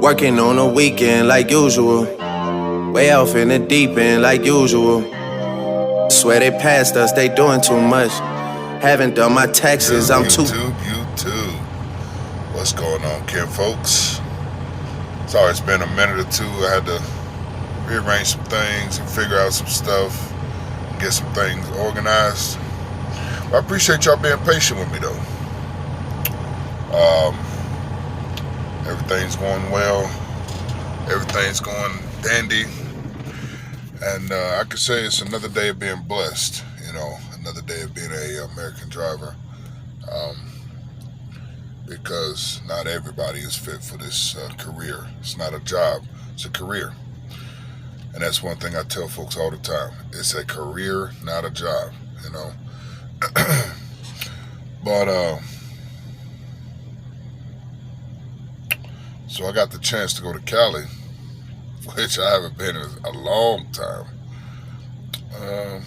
Working on a weekend like usual. Way off in the deep end like usual. Swear they passed us, they doing too much. Haven't done my taxes, I'm too. YouTube. What's going on, Kim folks? Sorry, it's been a minute or two. I had to rearrange some things and figure out some stuff, get some things organized. I appreciate y'all being patient with me though. Everything's going well. Everything's going dandy. And I could say it's another day of being blessed, another day of being a American driver. Because not everybody is fit for this career. It's not a job, it's a career. And that's one thing I tell folks all the time. It's a career, not a job, But, so I got the chance to go to Cali, which I haven't been in a long time. I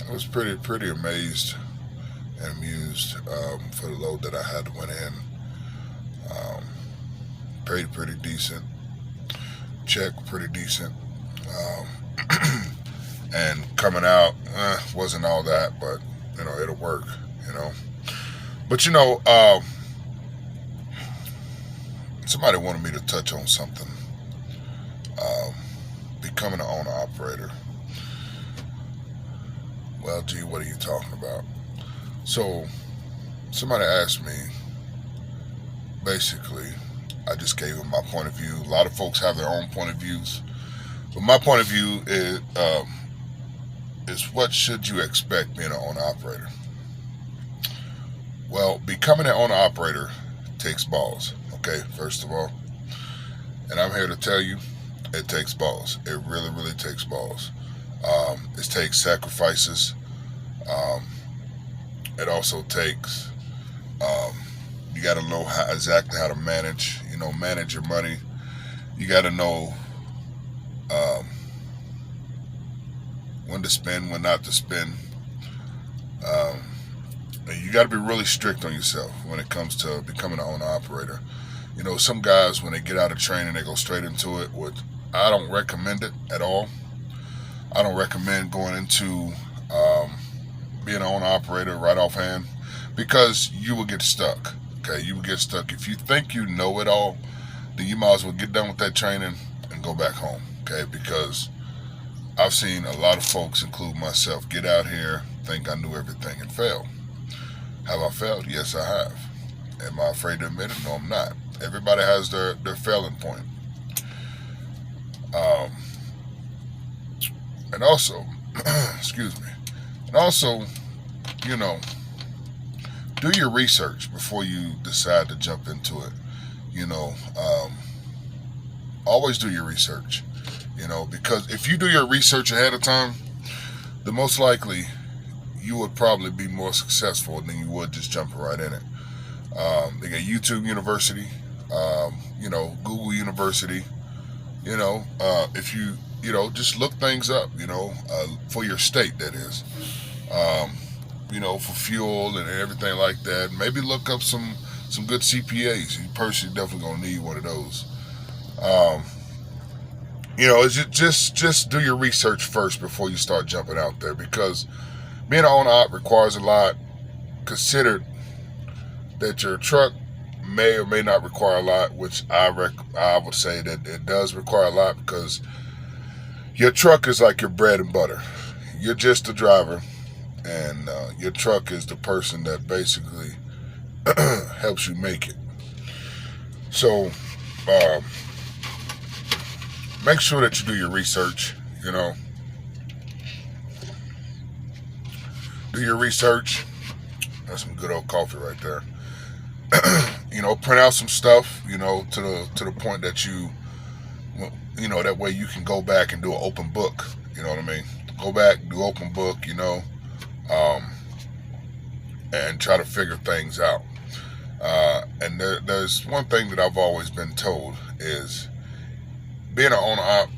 was pretty amazed and amused for the load that I had went in. Pretty decent. Check, pretty decent. And coming out, wasn't all that, but, it'll work, But, somebody wanted me to touch on something. Becoming an owner-operator. Well, gee, what are you talking about? So, somebody asked me, basically, I just gave them my point of view. A lot of folks have their own point of views. But my point of view is what should you expect being an owner-operator? Well, becoming an owner-operator takes balls, okay, first of all. And I'm here to tell you, it takes balls. It really, really takes balls. It takes sacrifices. It also takes, you got to know exactly how to manage your money. You got to know when to spend, when not to spend. And you got to be really strict on yourself when it comes to becoming an owner-operator. Some guys, when they get out of training, they go straight into it, which I don't recommend it at all. I don't recommend going into being an owner-operator right offhand, because you will get stuck. Okay, you will get stuck. If you think you know it all, then you might as well get done with that training and go back home. Okay, because I've seen a lot of folks, including myself, get out here, think I knew everything, and fail. Have I failed? Yes, I have. Am I afraid to admit it? No, I'm not. Everybody has their failing point. And also, excuse me, and also, do your research before you decide to jump into it. Always do your research, because if you do your research ahead of time, then most likely you would probably be more successful than you would just jumping right in it. They got YouTube University, Google University, if you, just look things up, for your state, that is, for fuel and everything like that. Maybe look up some good CPAs. You personally definitely gonna need one of those. Just do your research first before you start jumping out there, because being an owner-op requires a lot. Consider that your truck may or may not require a lot, which I would say that it does require a lot, because your truck is like your bread and butter. You're just the driver, and your truck is the person that basically helps you make it. So make sure that you do your research. Do your research. That's some good old coffee right there. Print out some stuff, to the point that that way you can go back and do an open book. You know what I mean? Go back, do open book, and try to figure things out. And there's one thing that I've always been told is, being an owner-op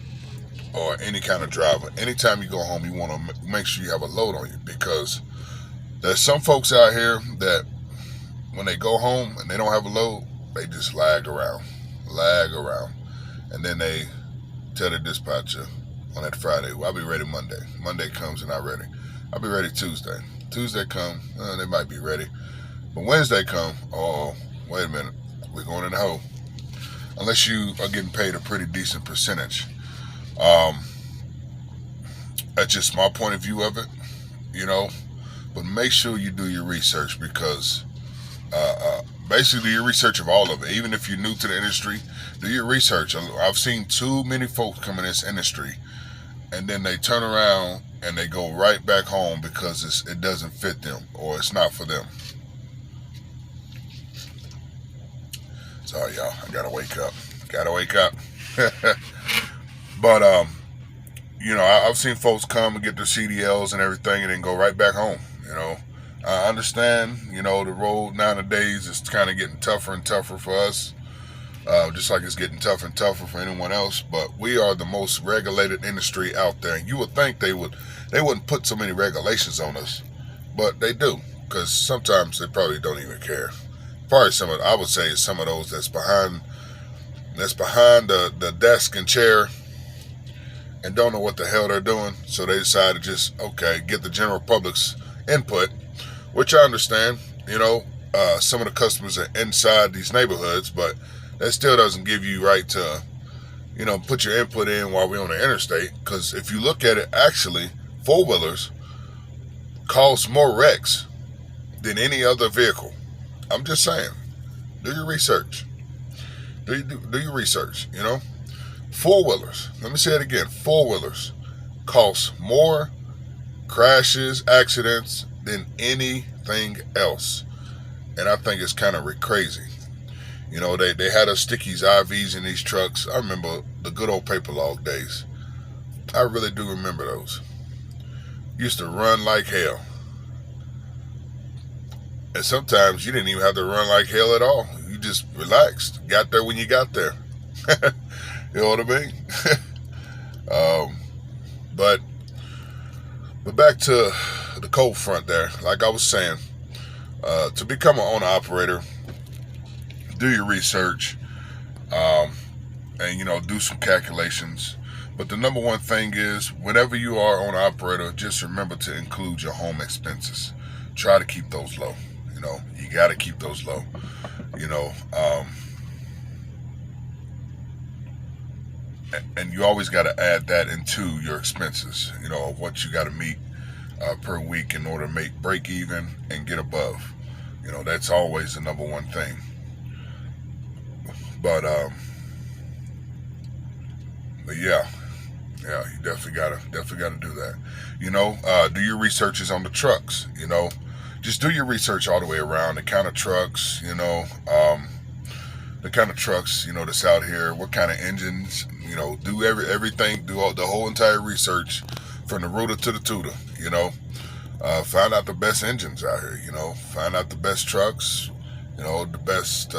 or any kind of driver, anytime you go home, you want to make sure you have a load on you, because there's some folks out here that when they go home and they don't have a load, they just lag around. and then they tell the dispatcher on that Friday, well, I'll be ready Monday. Monday comes and I'm ready. I'll be ready Tuesday. Tuesday come, they might be ready. But Wednesday come, oh, wait a minute, we're going in the hole. Unless you are getting paid a pretty decent percentage. That's just my point of view of it, But make sure you do your research because basically do your research of all of it. Even if you're new to the industry, do your research. I've seen too many folks come in this industry and then they turn around and they go right back home because it doesn't fit them or it's not for them. Sorry, y'all. I gotta wake up. But I've seen folks come and get their CDLs and everything and then go right back home. I understand. The road nowadays is kind of getting tougher and tougher for us. Just like it's getting tougher and tougher for anyone else. But we are the most regulated industry out there. And you would think they wouldn't put so many regulations on us, but they do, because sometimes they probably don't even care. Probably I would say some of those that's behind the desk and chair and don't know what the hell they're doing. So they decide to just, get the general public's input, which I understand. Some of the customers are inside these neighborhoods, but that still doesn't give you right to, put your input in while we're on the interstate. Because if you look at it, actually, four-wheelers cause more wrecks than any other vehicle. I'm just saying, do your research. Do your research, Four-wheelers, let me say it again, four-wheelers cost more crashes, accidents than anything else. And I think it's kind of crazy. They had us stick these IVs in these trucks. I remember the good old paper log days. I really do remember those. Used to run like hell. And sometimes you didn't even have to run like hell at all. You just relaxed. Got there when you got there. You know what I mean? But back to the cold front there. Like I was saying, to become an owner-operator, do your research, and, do some calculations. But the number one thing is, whenever you are owner-operator, just remember to include your home expenses. Try to keep those low. You got to keep those low. And you always got to add that into your expenses, of what you got to meet per week in order to break even and get above. That's always the number one thing. But yeah, you definitely gotta do that. Do your researches on the trucks. Just do your research all the way around. The kind of trucks, that's out here. What kind of engines? Do everything. Do the whole entire research from the rooter to the tutor. Find out the best engines out here. Find out the best trucks. The best.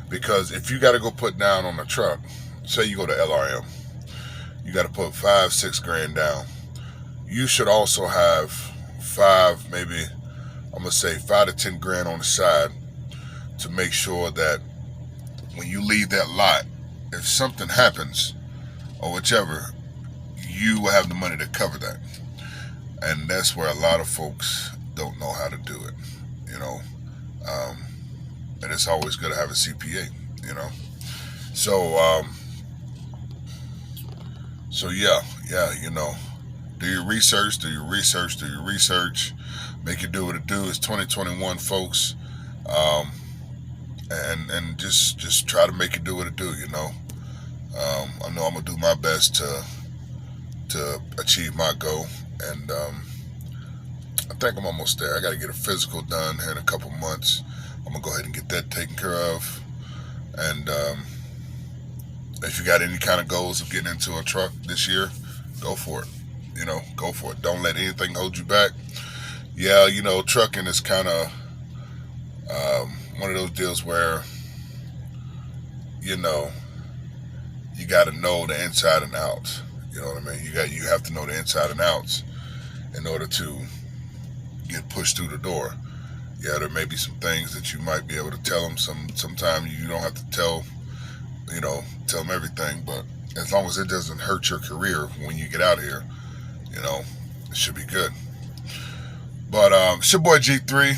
Because if you got to go put down on a truck, say you go to LRM, you got to put $5-6 grand down. You should also have $5 to 10 grand on the side to make sure that when you leave that lot, if something happens or whichever, you will have the money to cover that. And that's where a lot of folks don't know how to do it, and it's always good to have a CPA, So yeah, do your research, make it do what it do. It's 2021, folks, and just try to make it do what it do. I know I'm gonna do my best to achieve my goal, and I think I'm almost there. I got to get a physical done here in a couple months. I'm gonna go ahead and get that taken care of. And if you got any kind of goals of getting into a truck this year, go for it. Go for it. Don't let anything hold you back. Yeah, trucking is kind of one of those deals where you got to know the inside and outs. You know what I mean? You have to know the inside and outs in order to get pushed through the door. Yeah, there may be some things that you might be able to tell them. Sometimes you don't have to tell you know, tell them everything. But as long as it doesn't hurt your career when you get out of here, you know, it should be good. But it's your boy G3.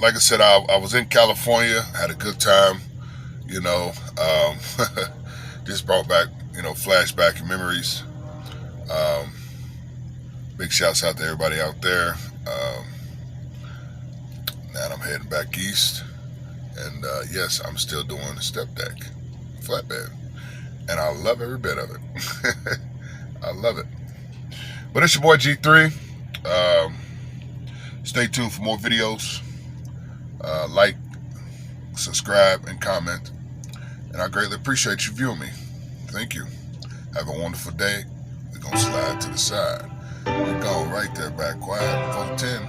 Like I said, I was in California, had a good time, you know, just brought back, you know, flashback and memories. Big shouts out to everybody out there. Now I'm heading back east, and yes, I'm still doing the step deck, flatbed, and I love every bit of it. I love it. But it's your boy G3. Stay tuned for more videos. Like, subscribe, and comment. And I greatly appreciate you viewing me. Thank you. Have a wonderful day. We're going to slide to the side. We're going right there, back quiet, 410.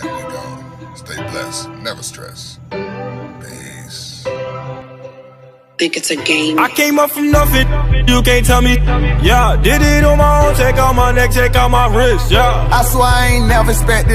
And we're gone. Stay blessed. Never stress. Peace. Think it's a game. I came up from nothing, you can't tell me. Yeah, did it on my own, check out my neck, check out my wrist, yeah. I swear I ain't never expected